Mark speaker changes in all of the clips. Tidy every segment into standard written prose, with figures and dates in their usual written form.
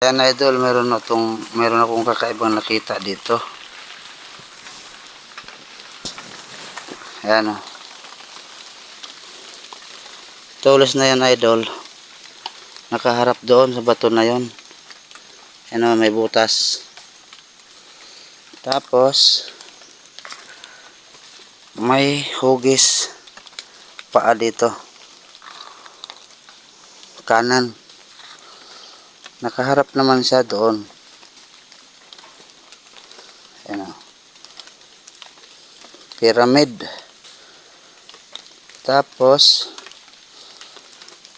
Speaker 1: Ayan idol, meron akong kakaibang nakita dito. Ayan o. Tulos na yan idol. Nakaharap doon sa bato na yon. Ayan o, may butas. Tapos may hugis paa dito. Kanan. Nakaharap naman siya doon. Ayan o. Pyramid. Tapos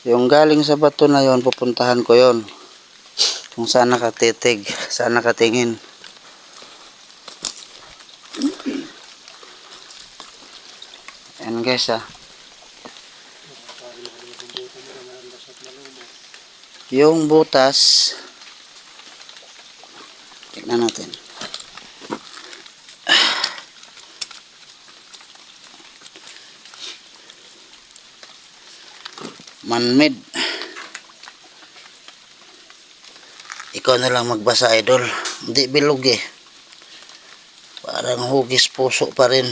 Speaker 1: yung galing sa bato na yon, pupuntahan ko yon. Kung saan nakatitig, saan nakatingin. Ayan guys ah. Yung butas, tignan natin. Man-made. Ikaw na lang magbasa idol. Hindi bilog eh. Parang hugis puso pa rin.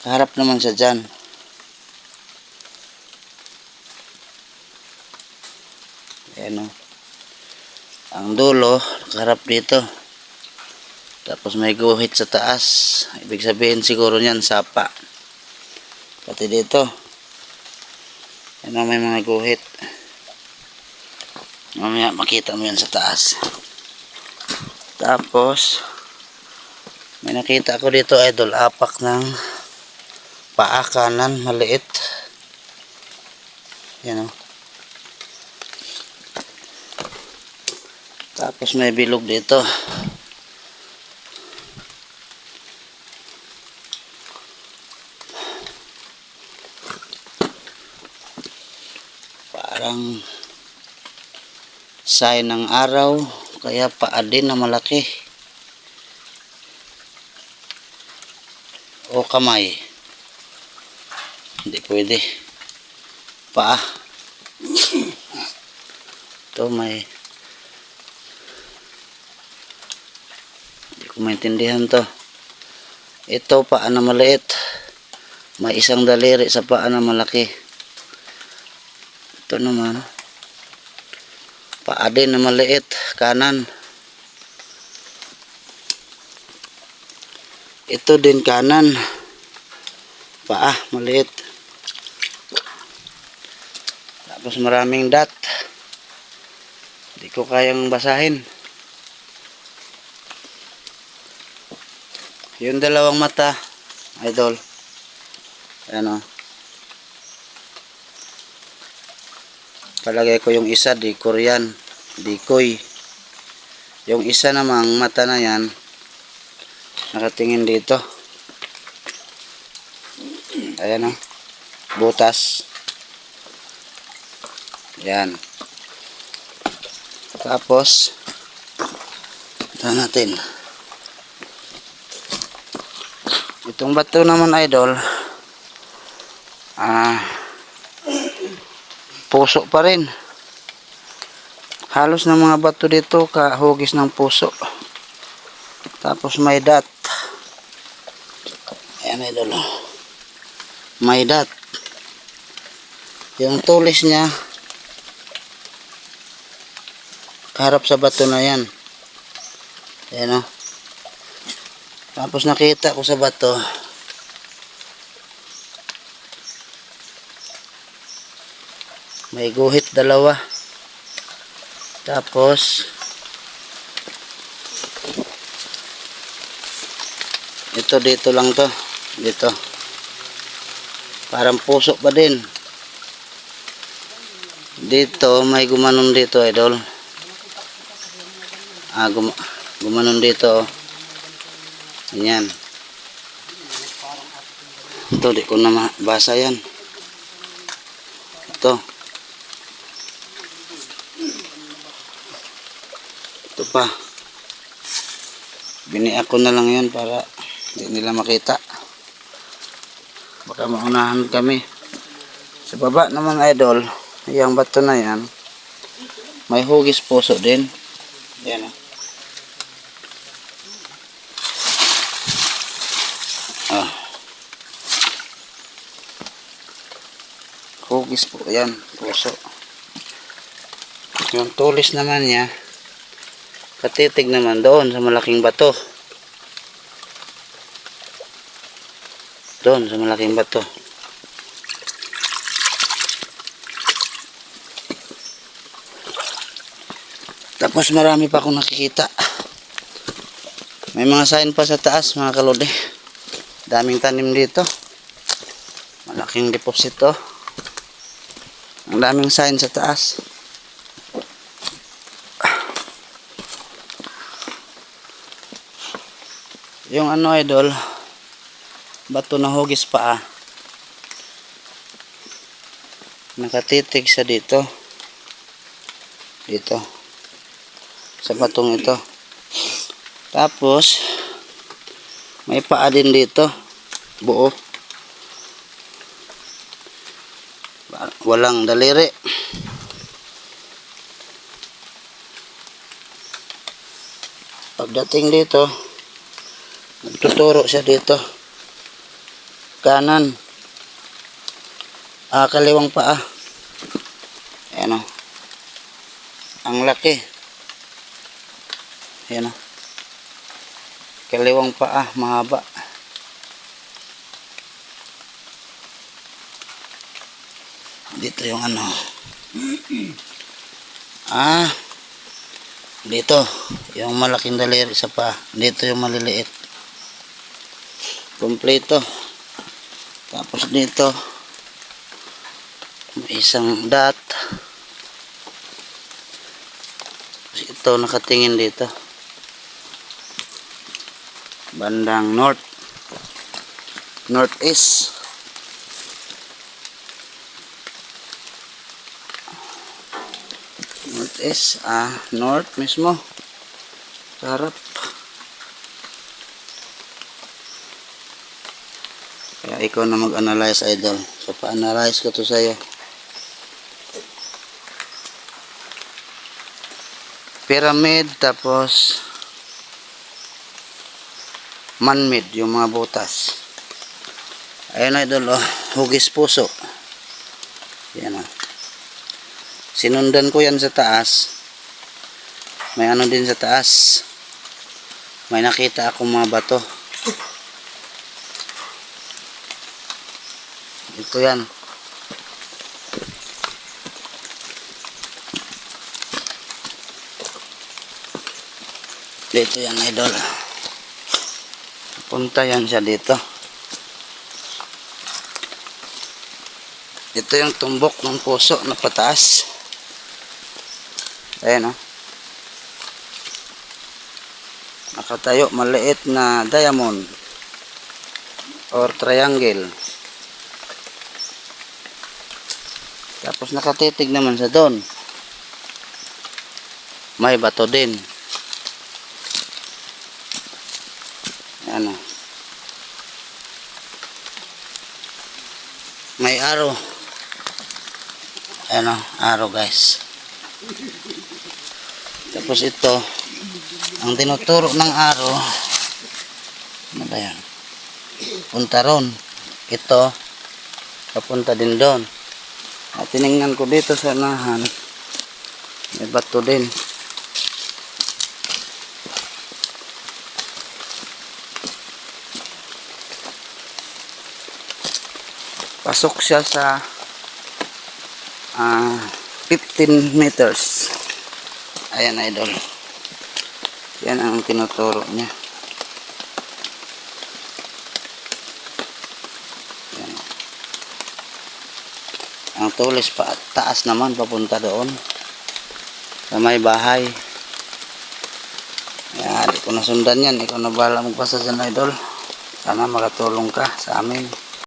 Speaker 1: Harap naman siya dyan. Ayan o. Ang dulo, nakaharap dito. Tapos may guhit sa taas. Ibig sabihin siguro niyan, sapa. Pati dito. Ayan o, may mga guhit. Mamaya makita mo yan sa taas. Tapos, may nakita ko dito idol, apak ng paa kanan, maliit. Ayan o. Tapos may bilog dito. Parang sign ng araw, kaya paa din na malaki. O kamay. Hindi pwede. Paa. Ito may maintindihan to. Ito paa na maliit, may isang daliri sa paa na malaki. Ito naman paa din na maliit, kanan. Ito din kanan, paa maliit. Tapos maraming dot, hindi ko kayang basahin. Yung dalawang mata idol, ano, palagay ko yung isa di Korean, dikoy. Yung isa namang mata na yan nakatingin dito. Ayan o, butas. Yan. Tapos ito natin. Itong bato naman idol, puso pa rin. Halos ng mga bato dito kahugis ng puso. Tapos may dot. Ayan idol, may dot. Yung tulis niya kaharap sa bato na yan. Ayan o. Tapos nakita ko sa bato, may guhit dalawa. Tapos ito dito lang to, dito. Parang puso pa din. Dito may gumanon dito idol. Gumanon dito. Ayan. Ito, di ko na mabasa yan. Ito. Ito pa. Biniak ko na lang yan para hindi nila makita. Baka maunahan kami. Sa baba naman idol, yung bato na yan, May hugis puso din. Ayan o. Ah. Hugis po yan, puso. Yung tulis naman niya, katitig naman doon sa malaking bato. Doon sa malaking bato. Tapos marami pa akong nakikita. May mga sign pa sa taas mga kalode. Daming tanim dito. Malaking deposit to. Ang daming sign sa taas. Yung ano idol, bato na hugis pa nakatitig sa dito. Dito. Sa batong ito. Tapos may paa din dito. Buo. Walang daliri. Pagdating dito, nagtuturo siya dito. Kanan. Kaliwang paa. Ayan o. Ang laki. Ayan o. Kaliwang paa, mahaba. Dito yung ano. Dito. Yung malaking daliri sa paa. Dito yung maliliit. Kompleto. Tapos dito. May isang dot. Ito nakatingin dito. Bandang north. Northeast. Northeast. North mismo. Sa harap. Kaya ikaw na mag-analyze idol. So pa-analyze ko to sa'yo. Pyramid tapos man-made yung mga butas. Ayun idol oh, hugis puso. Yan oh. Sinundan ko yan sa taas. May ano din sa taas. May nakita akong mga bato. Ito yan. Dito yan idol. Punta yan siya dito. Ito yung tumbok ng puso na pataas. Ayan o. Nakatayo maliit na diamond or triangle. Tapos nakatitig naman sa doon. May bato din. Ano? May arrow. Ano? Arrow guys. Tapos ito, ang tinuturo ng arrow, ano ba yan? Punta ron. Ito, papunta din doon. At tinignan ko dito sa unahan, may bato din. Pasok siya sa 15 meters. Ayan idol. Yan ang tinuturo niya. Yan. Ang tulis pa at taas naman papunta doon sa may bahay. Yan, di ko nasundan yan. Ikaw na bahala magpasa dyan idol. Sana makatulong ka sa amin.